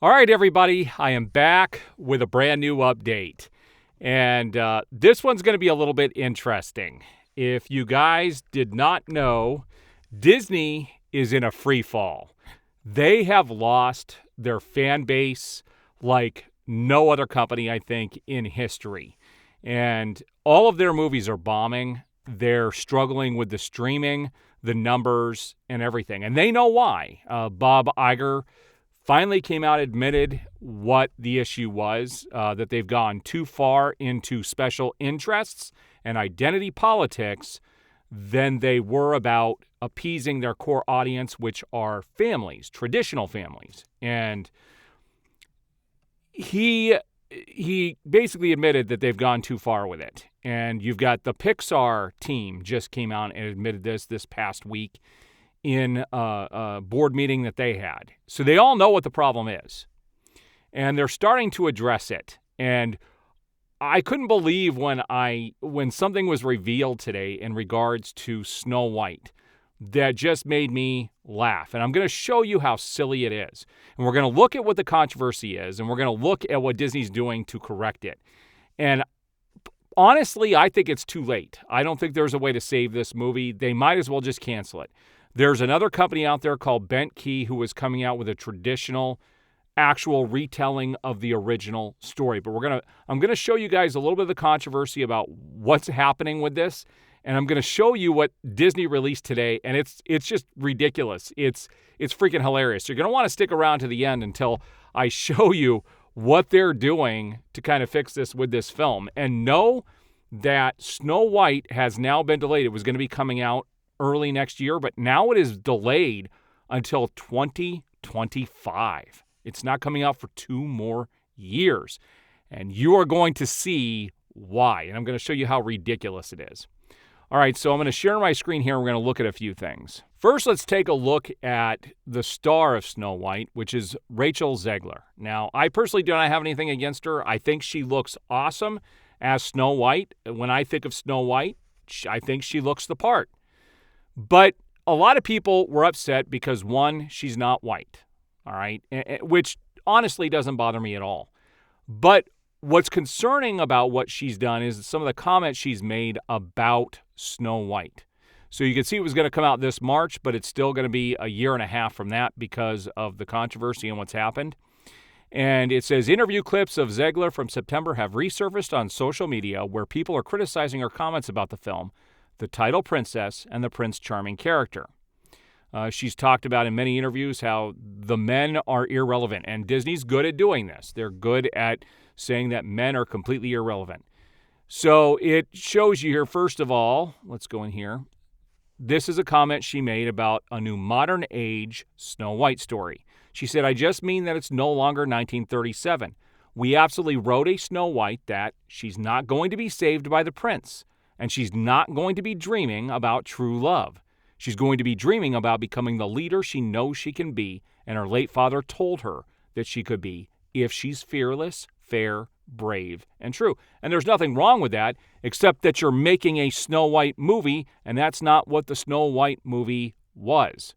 All right, everybody, I am back with a brand new update. And this one's going to be a little bit interesting. If you guys did not know, Disney is in a free fall. They have lost their fan base like no other company, I think, in history. And all of their movies are bombing. They're struggling with the streaming, the numbers, and everything. And they know why. Bob Iger finally came out, admitted what the issue was, that they've gone too far into special interests and identity politics than they were about appeasing their core audience, which are families, traditional families. And he basically admitted that they've gone too far with it. And you've got the Pixar team just came out and admitted this past week in a board meeting that they had. So they all know what the problem is. And they're starting to address it. And I couldn't believe when something was revealed today in regards to Snow White that just made me laugh. And I'm going to show you how silly it is. And we're going to look at what the controversy is, and we're going to look at what Disney's doing to correct it. And honestly, I think it's too late. I don't think there's a way to save this movie. They might as well just cancel it. There's another company out there called Bent Key who is coming out with a traditional, actual retelling of the original story. But I'm gonna show you guys a little bit of the controversy about what's happening with this, and I'm gonna show you what Disney released today, and it's just ridiculous. It's freaking hilarious. You're gonna want to stick around to the end until I show you what they're doing to kind of fix this with this film. And know that Snow White has now been delayed. It was going to be coming out early next year, but now it is delayed until 2025. It's not coming out for 2 more years. And you are going to see why. And I'm going to show you how ridiculous it is. All right, so I'm going to share my screen here. We're going to look at a few things. First, let's take a look at the star of Snow White, which is Rachel Zegler. Now, I personally do not have anything against her. I think she looks awesome as Snow White. When I think of Snow White, I think she looks the part. But a lot of people were upset because, one, she's not white, all right, which honestly doesn't bother me at all. But what's concerning about what she's done is some of the comments she's made about Snow White. So you can see it was going to come out this March, but it's still going to be a year and a half from that because of the controversy and what's happened. And it says, interview clips of Zegler from September have resurfaced on social media where people are criticizing her comments about the film, the title princess, and the Prince Charming character. She's talked about in many interviews how the men are irrelevant, and Disney's good at doing this. They're good at saying that men are completely irrelevant. So it shows you here, first of all, let's go in here. This is a comment she made about a new modern age Snow White story. She said, I just mean that it's no longer 1937. We absolutely wrote a Snow White that she's not going to be saved by the prince, and she's not going to be dreaming about true love. She's going to be dreaming about becoming the leader she knows she can be, and her late father told her that she could be if she's fearless, fair, brave, and true. And there's nothing wrong with that, except that you're making a Snow White movie, and that's not what the Snow White movie was.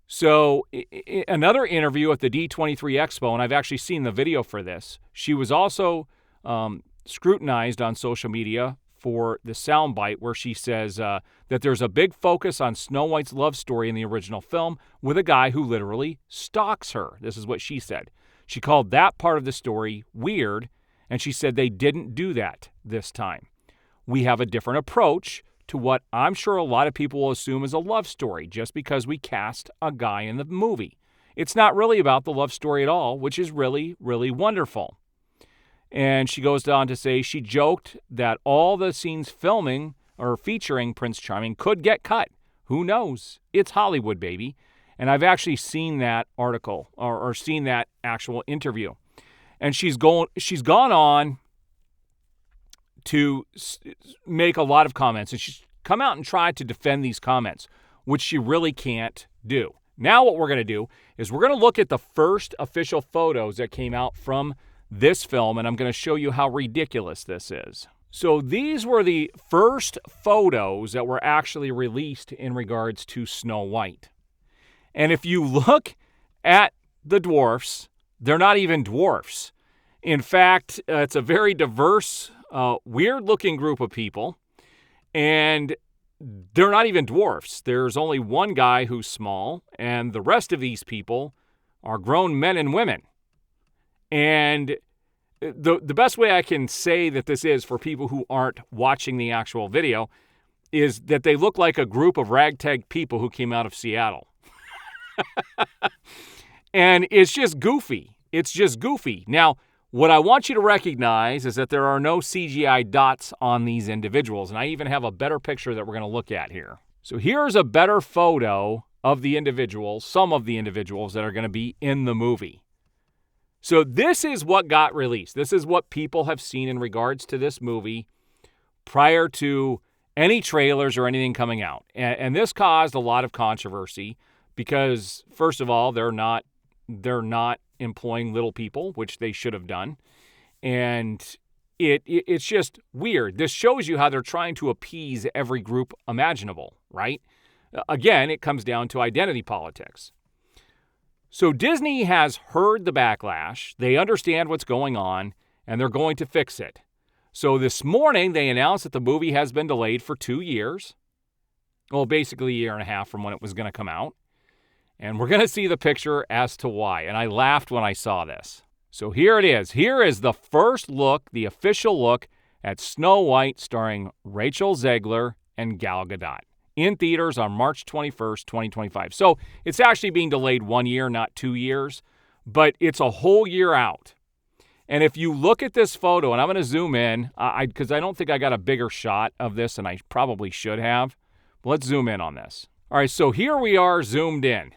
So another interview at the D23 Expo, and I've actually seen the video for this, she was also scrutinized on social media for the soundbite where she says that there's a big focus on Snow White's love story in the original film with a guy who literally stalks her. This is what she said. She called that part of the story weird, and she said they didn't do that this time. We have a different approach to what I'm sure a lot of people will assume is a love story just because we cast a guy in the movie. It's not really about the love story at all, which is really, really wonderful. And she goes on to say she joked that all the scenes filming or featuring Prince Charming could get cut. Who knows? It's Hollywood, baby. And I've actually seen that article or seen that actual interview. And she's gone on to make a lot of comments. And she's come out and tried to defend these comments, which she really can't do. Now what we're going to do is we're going to look at the first official photos that came out from this film, and I'm going to show you how ridiculous this is. So these were the first photos that were actually released in regards to Snow White. And if you look at the dwarfs, They're not even dwarfs. In fact, it's a very diverse, weird-looking group of people, and they're not even dwarfs. There's only one guy who's small, and the rest of these people are grown men and women. And the best way I can say that this is for people who aren't watching the actual video is that they look like a group of ragtag people who came out of Seattle. And it's just goofy. It's just goofy. Now, what I want you to recognize is that there are no CGI dots on these individuals, and I even have a better picture that we're going to look at here. So here's a better photo of the individuals, some of the individuals that are going to be in the movie. So this is what got released. This is what people have seen in regards to this movie prior to any trailers or anything coming out. And this caused a lot of controversy because, first of all, they're not employing little people, which they should have done. And it's just weird. This shows you how they're trying to appease every group imaginable, right? Again, it comes down to identity politics. So Disney has heard the backlash. They understand what's going on, and they're going to fix it. So this morning, they announced that the movie has been delayed for 2 years. Well, basically a year and a half from when it was going to come out. And we're going to see the picture as to why. And I laughed when I saw this. So here it is. Here is the first look, the official look at Snow White starring Rachel Zegler and Gal Gadot in theaters on March 21st, 2025. So it's actually being delayed 1 year, not 2 years, but it's a whole year out. And if you look at this photo, and I'm going to zoom in, because I don't think I got a bigger shot of this, and I probably should have. But let's zoom in on this. All right, so here we are zoomed in.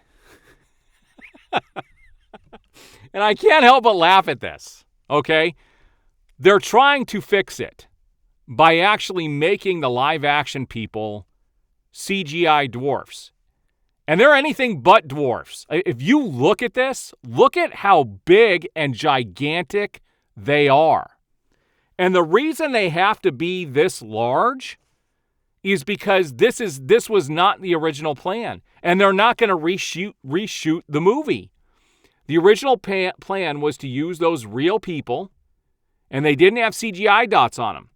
And I can't help but laugh at this, okay? They're trying to fix it by actually making the live-action people CGI dwarfs. And they're anything but dwarfs. If you look at this, look at how big and gigantic they are. And the reason they have to be this large is because this was not the original plan. And they're not going to reshoot the movie. The original plan was to use those real people, and they didn't have CGI dots on them.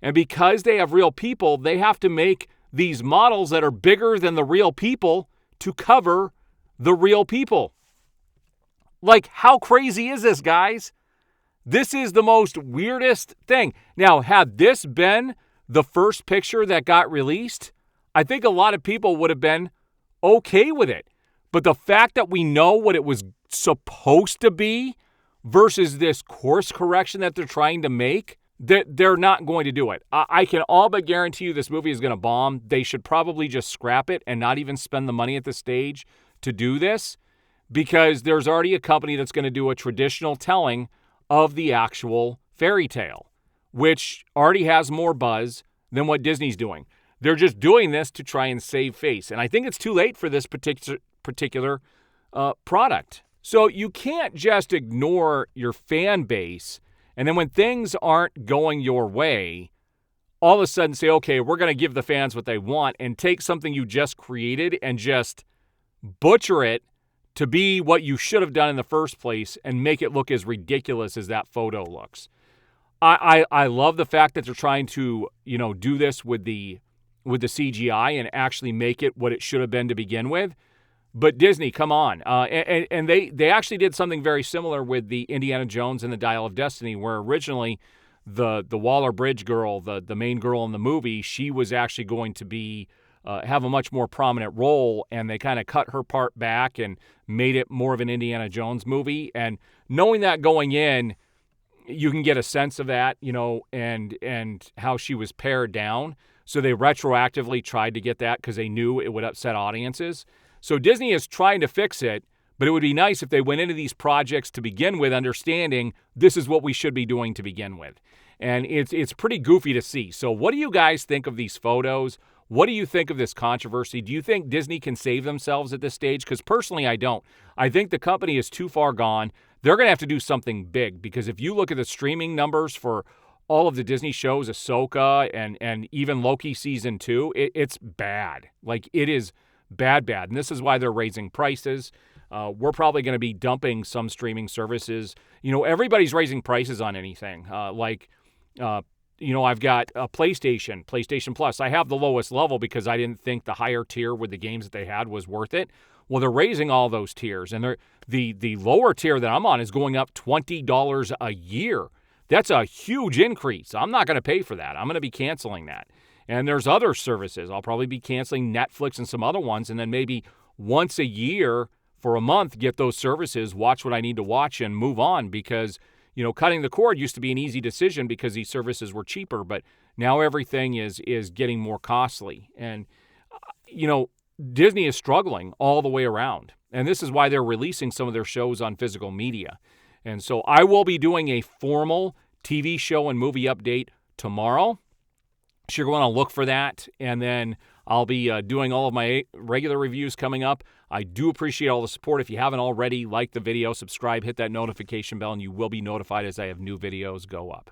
And because they have real people, they have to make these models that are bigger than the real people to cover the real people. Like, how crazy is this, guys? This is the most weirdest thing. Now, had this been the first picture that got released, I think a lot of people would have been okay with it. But the fact that we know what it was supposed to be versus this course correction that they're trying to make, they're not going to do it. I can all but guarantee you this movie is going to bomb. They should probably just scrap it and not even spend the money at this stage to do this, because there's already a company that's going to do a traditional telling of the actual fairy tale, which already has more buzz than what Disney's doing. They're just doing this to try and save face. And I think it's too late for this particular product. So you can't just ignore your fan base, and then when things aren't going your way, all of a sudden say, okay, we're going to give the fans what they want, and take something you just created and just butcher it to be what you should have done in the first place and make it look as ridiculous as that photo looks. I love the fact that they're trying to, do this with the CGI and actually make it what it should have been to begin with. But Disney, come on. And they actually did something very similar with the Indiana Jones and the Dial of Destiny, where originally the Waller-Bridge girl, the main girl in the movie, she was actually going to be have a much more prominent role, and they kind of cut her part back and made it more of an Indiana Jones movie. And knowing that going in, you can get a sense of that, and how she was pared down. So they retroactively tried to get that because they knew it would upset audiences. So Disney is trying to fix it, but it would be nice if they went into these projects to begin with understanding this is what we should be doing to begin with. And it's pretty goofy to see. So what do you guys think of these photos? What do you think of this controversy? Do you think Disney can save themselves at this stage? Because personally, I don't. I think the company is too far gone. They're going to have to do something big, because if you look at the streaming numbers for all of the Disney shows, Ahsoka and even Loki Season 2, it's bad. Like, it is bad. And this is why they're raising prices. we're probably going to be dumping some streaming services. Everybody's raising prices on anything. I've got a PlayStation Plus. I have the lowest level because I didn't think the higher tier with the games that they had was worth it. Well, they're raising all those tiers, and the lower tier that I'm on is going up $20 a year. That's a huge increase. I'm not going to pay for that. I'm going to be canceling that. And there's other services. I'll probably be canceling Netflix and some other ones, and then maybe once a year for a month, get those services, watch what I need to watch, and move on because, cutting the cord used to be an easy decision because these services were cheaper, but now everything is getting more costly. And, Disney is struggling all the way around. And this is why they're releasing some of their shows on physical media. And so I will be doing a formal TV show and movie update tomorrow. So you're going to look for that. And then I'll be doing all of my regular reviews coming up. I do appreciate all the support. If you haven't already, like the video, subscribe, hit that notification bell, and you will be notified as I have new videos go up.